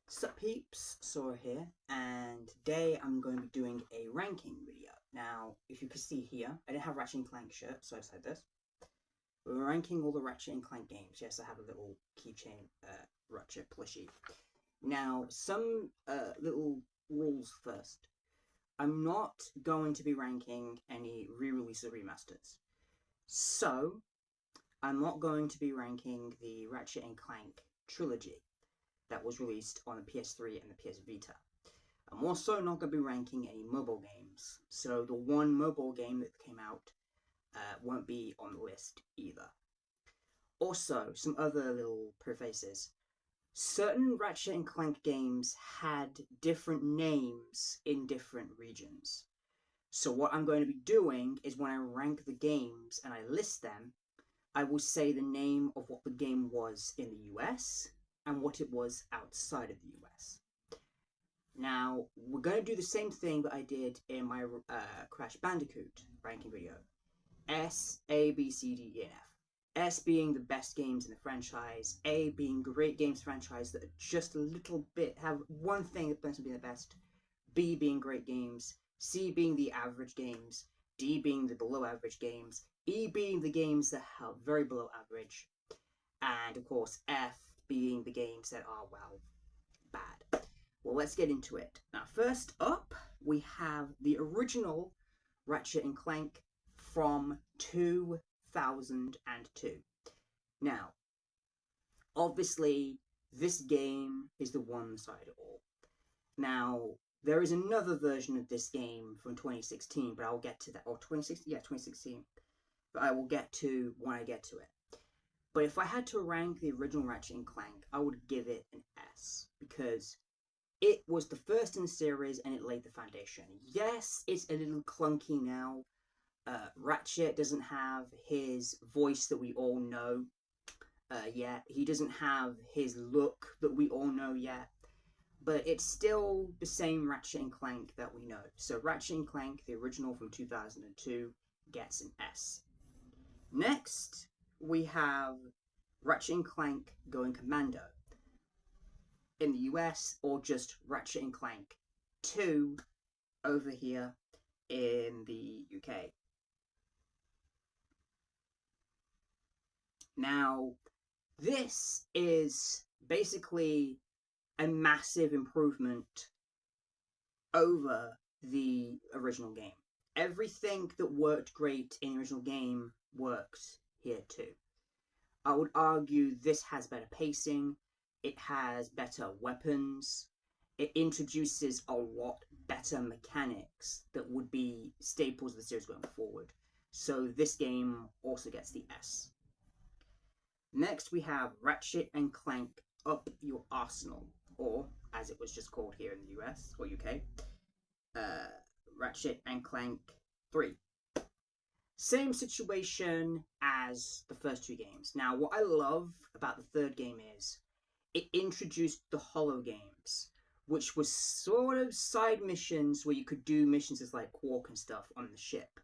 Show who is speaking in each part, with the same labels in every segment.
Speaker 1: Sup peeps, Sora here, and today I'm going to be doing a ranking video. Now, if you can see here, I didn't have Ratchet and Clank shirt, so I decided this. We're ranking all the Ratchet and Clank games. Yes, I have a little keychain Ratchet plushie. Now, some little rules first. I'm not going to be ranking any re-release or remasters. So, I'm not going to be ranking the Ratchet and Clank trilogy that was released on the PS3 and the PS Vita. I'm also not going to be ranking any mobile games, so the one mobile game that came out won't be on the list either. Also, some other little prefaces. Certain Ratchet and Clank games had different names in different regions. So what I'm going to be doing is when I rank the games and I list them, I will say the name of what the game was in the US and what it was outside of the US. Now, we're going to do the same thing that I did in my Crash Bandicoot ranking video. S, A, B, C, D, E, and F. S being the best games in the franchise, A being great games franchise that are just a little bit, have one thing that tends to be the best, B being great games, C being the average games, D being the below average games, E being the games that are very below average, and of course F being the games that are, well, bad. Well, let's get into it. Now, first up, we have the original Ratchet and Clank from 2002. Now, obviously, this game is the one side of all. Now, there is another version of this game from 2016, but I'll get to that. Or 2016? Yeah, 2016. But I will get to when I get to it. But if I had to rank the original Ratchet and Clank, I would give it an S, because it was the first in the series and it laid the foundation. Yes, it's a little clunky now. Ratchet doesn't have his voice that we all know yet. He doesn't have his look that we all know yet. But it's still the same Ratchet and Clank that we know. So Ratchet and Clank, the original from 2002, gets an S. Next, we have Ratchet and Clank Going Commando in the US, or just Ratchet and Clank 2 over here in the UK. Now, this is basically a massive improvement over the original game. Everything that worked great in the original game works here too. I would argue this has better pacing, it has better weapons, it introduces a lot better mechanics that would be staples of the series going forward. So this game also gets the S. Next we have Ratchet and Clank Up Your Arsenal, or as it was just called here in the US or UK, Ratchet and Clank 3. Same situation as the first two games. Now, what I love about the third game is it introduced the Hollow games, which was sort of side missions where you could do missions as like Quark and stuff on the ship.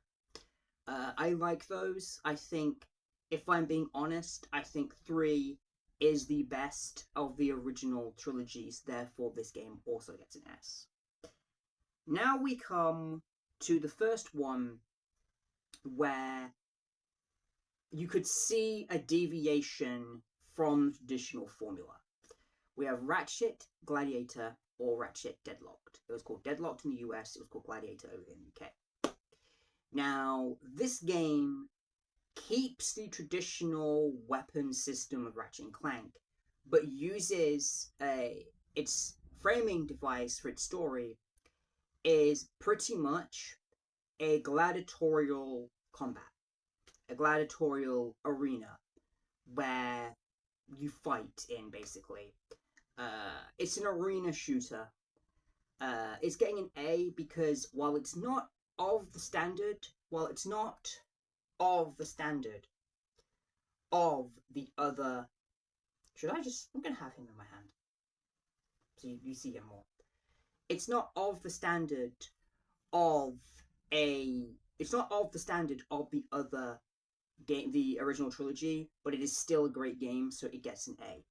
Speaker 1: I like those. I think, if I'm being honest, I think 3 is the best of the original trilogies, therefore this game also gets an S. Now we come to the first one where you could see a deviation from the traditional formula. We have Ratchet Gladiator or Ratchet Deadlocked. It was called Deadlocked in the US, it was called Gladiator over in the UK. Now, this game keeps the traditional weapon system of Ratchet and Clank, but uses its framing device for its story is pretty much a gladiatorial combat, a gladiatorial arena where you fight in, basically. It's an arena shooter. It's getting an A because while it's not of the standard of the other... I'm going to have him in my hand, so you see him more. It's not of the standard of the other game, the original trilogy, but it is still a great game, so it gets an A.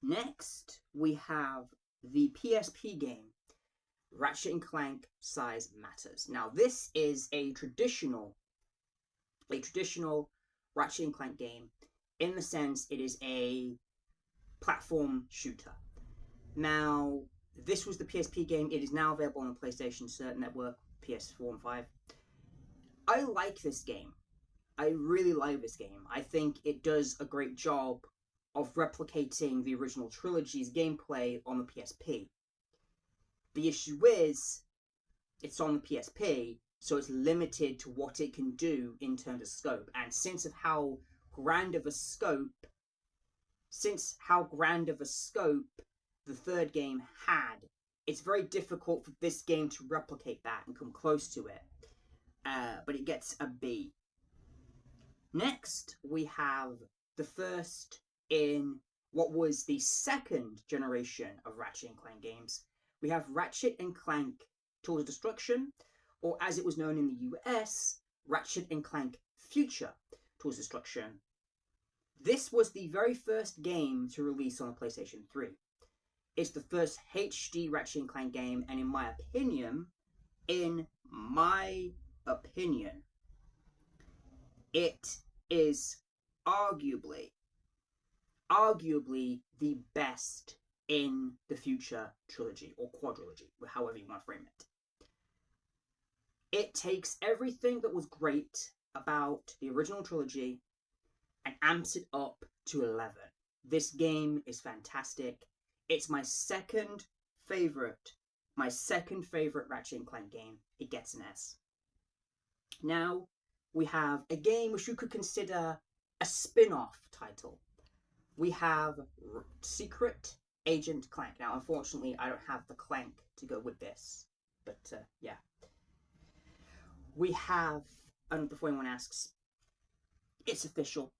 Speaker 1: Next, we have the PSP game, Ratchet and Clank Size Matters. Now, this is a traditional Ratchet and Clank game in the sense it is a platform shooter. Now, this was the PSP game. It is now available on the PlayStation Network, PS4 and 5. I like this game. I really like this game. I think it does a great job of replicating the original trilogy's gameplay on the PSP. The issue is, it's on the PSP, so it's limited to what it can do in terms of scope. And since how grand of a scope the third game had, it's very difficult for this game to replicate that and come close to it. But it gets a B. Next, we have the first in what was the second generation of Ratchet and Clank games. We have Ratchet and Clank Tools of Destruction, or as it was known in the US, Ratchet and Clank Future Tools of Destruction. This was the very first game to release on the PlayStation 3. It's the first HD Ratchet and Clank game, and in my opinion, it is arguably the best in the Future trilogy, or quadrilogy, however you want to frame it. It takes everything that was great about the original trilogy and amps it up to 11. This game is fantastic. It's my second favorite Ratchet and Clank game. It gets an S. Now, we have a game which you could consider a spin-off title. We have Secret Agent Clank. Now, unfortunately, I don't have the Clank to go with this. But, yeah. We have, and before anyone asks, it's official.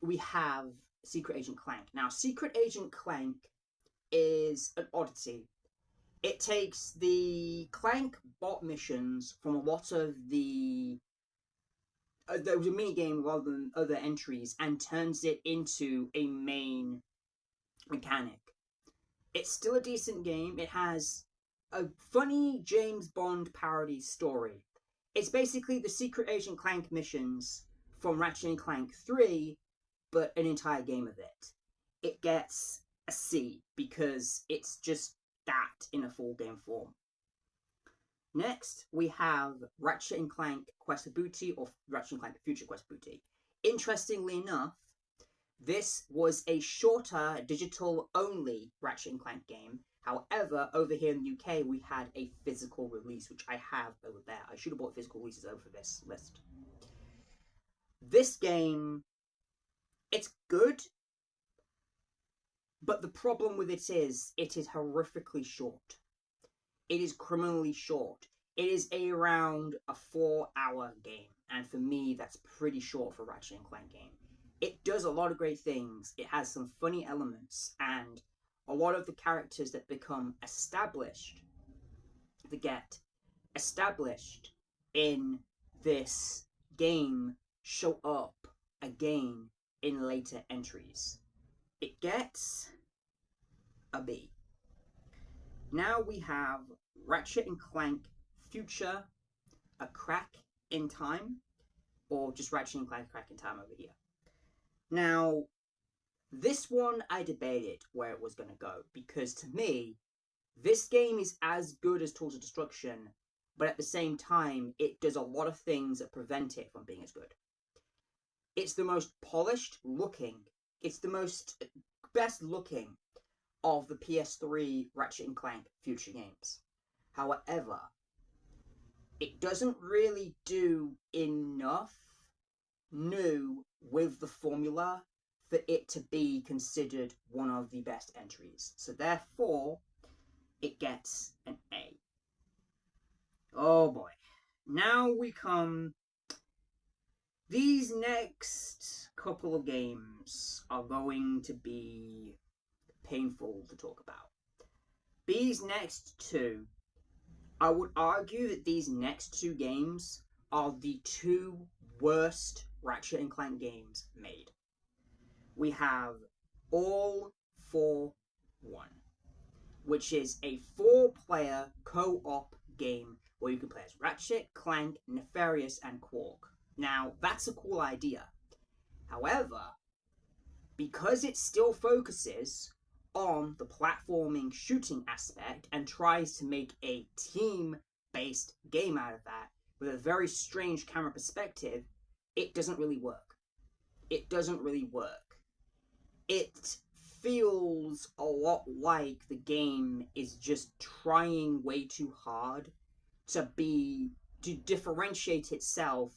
Speaker 1: We have Secret Agent Clank. Now, Secret Agent Clank is an oddity. It takes the Clank bot missions from a lot of the there was a mini game rather than other entries and turns it into a main mechanic. It's still a decent game. It has a funny James Bond parody story. It's basically the Secret Agent Clank missions from Ratchet and Clank 3, but an entire game of it. It gets a C because it's just that in a full game form. Next, we have Ratchet and Clank Quest of Booty, or Ratchet and Clank Future Quest of Booty. Interestingly enough, this was a shorter digital-only Ratchet and Clank game. However, over here in the UK, we had a physical release, which I have over there. I should have bought physical releases over this list. This game, it's good, but the problem with it is horrifically short. It is criminally short. It is around a 4-hour game, and for me, that's pretty short for a Ratchet and Clank game. It does a lot of great things. It has some funny elements, and a lot of the characters that become established in this game show up again in later entries. It gets a B. Now we have Ratchet and Clank Future, A Crack in Time, or just Ratchet and Clank Crack in Time over here. Now, this one I debated where it was going to go, because to me, this game is as good as Tools of Destruction, but at the same time, it does a lot of things that prevent it from being as good. It's the most polished looking, it's the best looking of the PS3 Ratchet and Clank Future games. However, it doesn't really do enough new with the formula for it to be considered one of the best entries. So therefore, it gets an A. Oh boy. Now we come... These next couple of games are going to be painful to talk about. These next two, I would argue that these next two games are the two worst Ratchet and Clank games made. We have All for One, which is a 4-player co-op game where you can play as Ratchet, Clank, Nefarious, and Quark. Now, that's a cool idea. However, because it still focuses on the platforming shooting aspect and tries to make a team-based game out of that with a very strange camera perspective, it doesn't really work. It doesn't really work. It feels a lot like the game is just trying way too hard to differentiate itself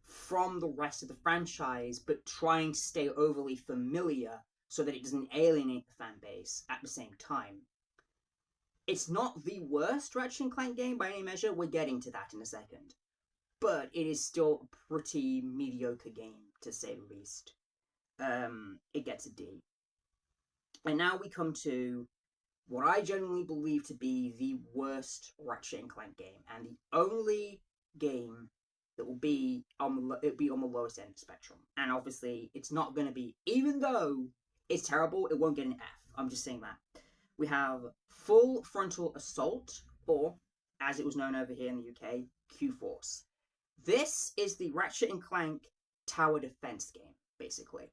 Speaker 1: from the rest of the franchise, but trying to stay overly familiar so that it doesn't alienate the fan base at the same time. It's not the worst Ratchet and Clank game by any measure, we're getting to that in a second, but it is still a pretty mediocre game, to say the least. It gets a D. And now we come to what I genuinely believe to be the worst Ratchet and Clank game, and the only game that will be on the lowest end of the spectrum. And obviously, it's not going to be, even though it's terrible, it won't get an F. I'm just saying that. We have Full Frontal Assault, or, as it was known over here in the UK, Q-Force. This is the Ratchet and Clank tower defense game, basically.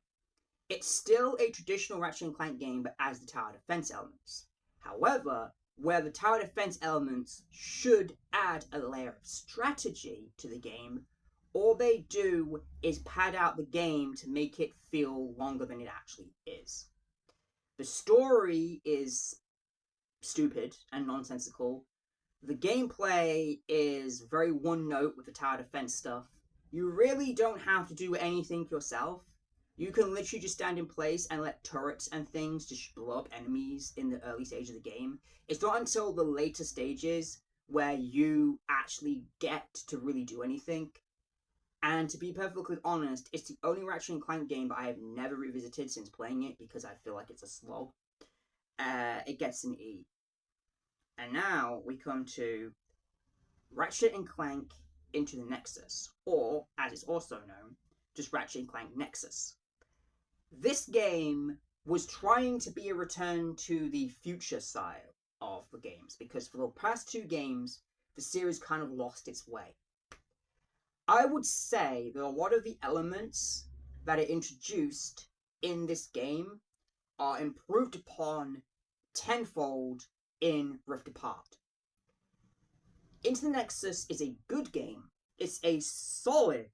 Speaker 1: It's still a traditional Ratchet and Clank game, but as the tower defense elements. However, where the tower defense elements should add a layer of strategy to the game, all they do is pad out the game to make it feel longer than it actually is. The story is stupid and nonsensical. The gameplay is very one-note with the tower defense stuff. You really don't have to do anything yourself. You can literally just stand in place and let turrets and things just blow up enemies in the early stage of the game. It's not until the later stages where you actually get to really do anything. And to be perfectly honest, it's the only Ratchet and Clank game that I have never revisited since playing it because I feel like it's a slog. It gets an E. And now we come to Ratchet and Clank Into the Nexus, or, as it's also known, just Ratchet and Clank Nexus. This game was trying to be a return to the future side of the games, because for the past 2 games, the series kind of lost its way. I would say that a lot of the elements that are introduced in this game are improved upon tenfold in Rift Apart. Into the Nexus is a good game. It's a solid,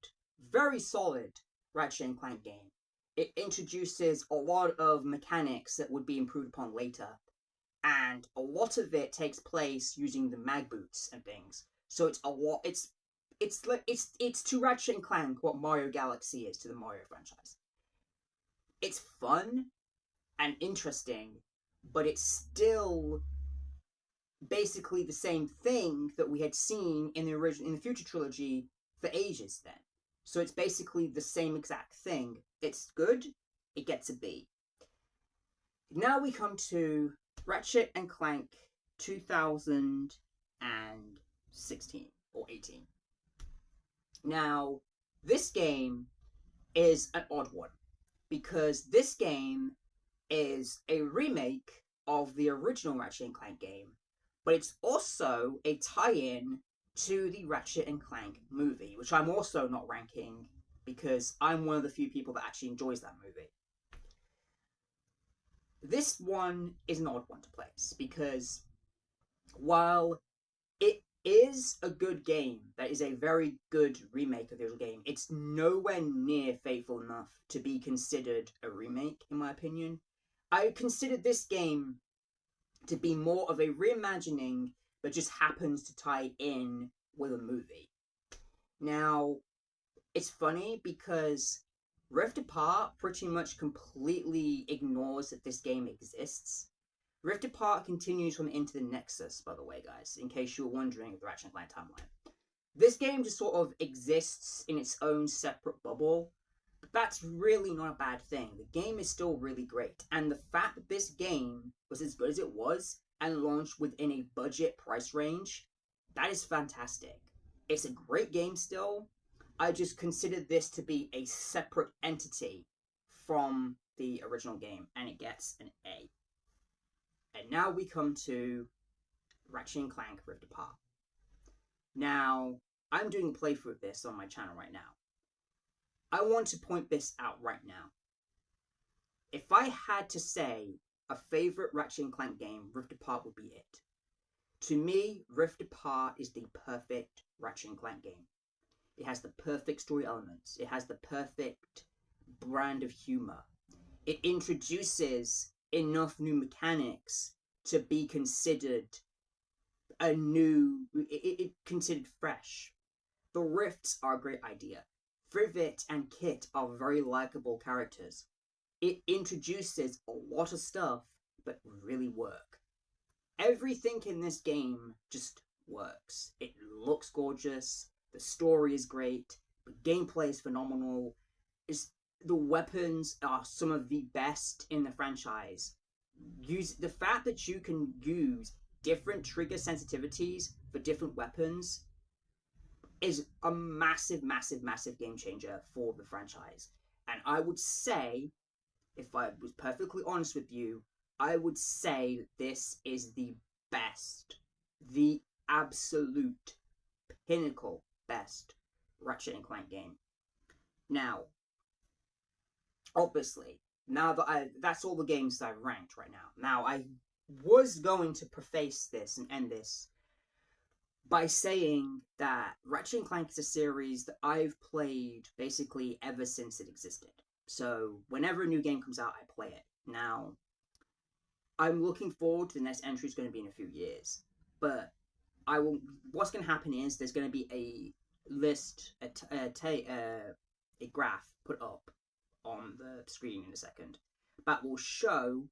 Speaker 1: very solid Ratchet and Clank game. It introduces a lot of mechanics that would be improved upon later, and a lot of it takes place using the mag boots and things. So it's a lot. It's to Ratchet and Clank what Mario Galaxy is to the Mario franchise. It's fun and interesting, but it's still basically the same thing that we had seen in the Future trilogy for ages then. So it's basically the same exact thing. It's good, it gets a B. Now we come to Ratchet and Clank 2016 or 18. Now, this game is an odd one, because this game is a remake of the original Ratchet and Clank game, but it's also a tie-in to the Ratchet and Clank movie, which I'm also not ranking because I'm one of the few people that actually enjoys that movie. This one is an odd one to place, because while it is a good game, that is a very good remake of the original game, it's nowhere near faithful enough to be considered a remake, in my opinion. I consider this game to be more of a reimagining that just happens to tie in with a movie. Now, it's funny because Rift Apart pretty much completely ignores that this game exists. Rift Apart continues from Into the Nexus, by the way, guys, in case you were wondering of the Ratchet & Clank timeline. This game just sort of exists in its own separate bubble, but that's really not a bad thing. The game is still really great, and the fact that this game was as good as it was and launched within a budget price range, that is fantastic. It's a great game still. I just consider this to be a separate entity from the original game, and it gets an A. And now we come to Ratchet and Clank Rift Apart. Now, I'm doing a playthrough of this on my channel right now. I want to point this out right now. If I had to say a favorite Ratchet and Clank game, Rift Apart would be it. To me, Rift Apart is the perfect Ratchet and Clank game. It has the perfect story elements. It has the perfect brand of humor. It introduces enough new mechanics to be considered considered fresh. The Rifts are a great idea. Frivit and Kit are very likable characters. It introduces a lot of stuff, but really work. Everything in this game just works. It looks gorgeous, the story is great, the gameplay is phenomenal, the weapons are some of the best in the franchise. The fact that you can use different trigger sensitivities for different weapons is a massive, massive, massive game changer for the franchise. And I would say, if I was perfectly honest with you, I would say this is the best, the absolute pinnacle best Ratchet and Clank game. Now, obviously, now that that's all the games that I've ranked right now. Now, I was going to preface this and end this by saying that Ratchet and Clank is a series that I've played basically ever since it existed. So whenever a new game comes out, I play it. Now, I'm looking forward to the next entry is going to be in a few years. But what's going to happen is there's going to be a list, a graph put up on the screen in a second that will show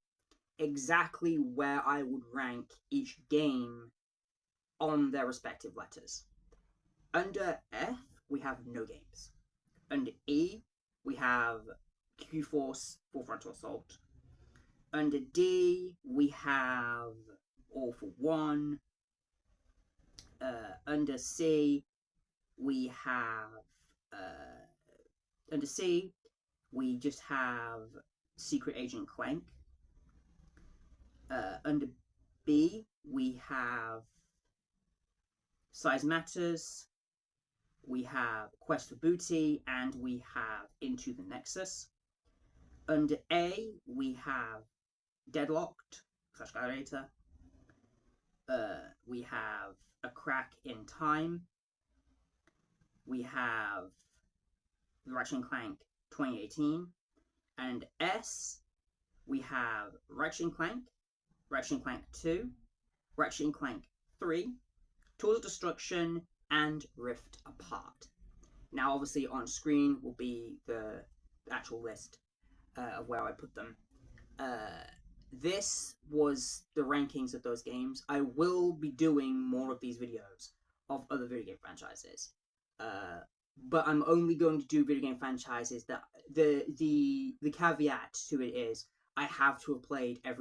Speaker 1: exactly where I would rank each game on their respective letters. Under F, we have no games. Under E, we have Q-Force, Full Frontal Assault. Under D, we have All for One. Under C, we have... under C, we just have Secret Agent Clank. Under B, we have Size Matters, we have Quest for Booty, and we have Into the Nexus. Under A, we have Deadlocked / Gladiator. We have A Crack in Time. We have Ratchet and Clank 2018. And S, we have Ratchet and Clank 2, Ratchet and Clank 3, Tools of Destruction, and Rift Apart. Now, obviously, on screen will be the actual list of where I put them. This was the rankings of those games. I will be doing more of these videos of other video game franchises. But I'm only going to do video game franchises that the caveat to it is I have to have played at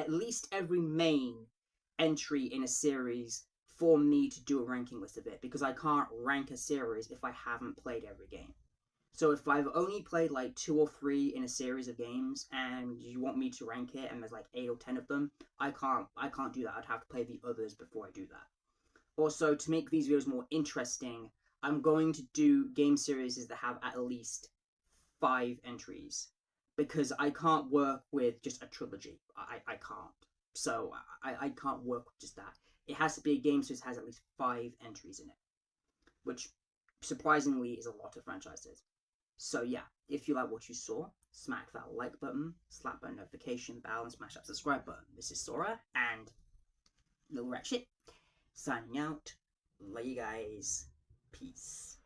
Speaker 1: least every main entry in a series for me to do a ranking list of it, because I can't rank a series if I haven't played every game. So if I've only played like 2 or 3 in a series of games and you want me to rank it and there's like 8 or 10 of them, I can't do that. I'd have to play the others before I do that. Also, to make these videos more interesting, I'm going to do game series that have at least 5 entries, because I can't work with just a trilogy. I can't. So I can't work with just that. It has to be a game series that has at least 5 entries in it, which surprisingly is a lot of franchises. So yeah, if you like what you saw, smack that like button, slap that notification bell, and smash that subscribe button. This is Sora and Little Ratchet signing out. Love you guys. Peace.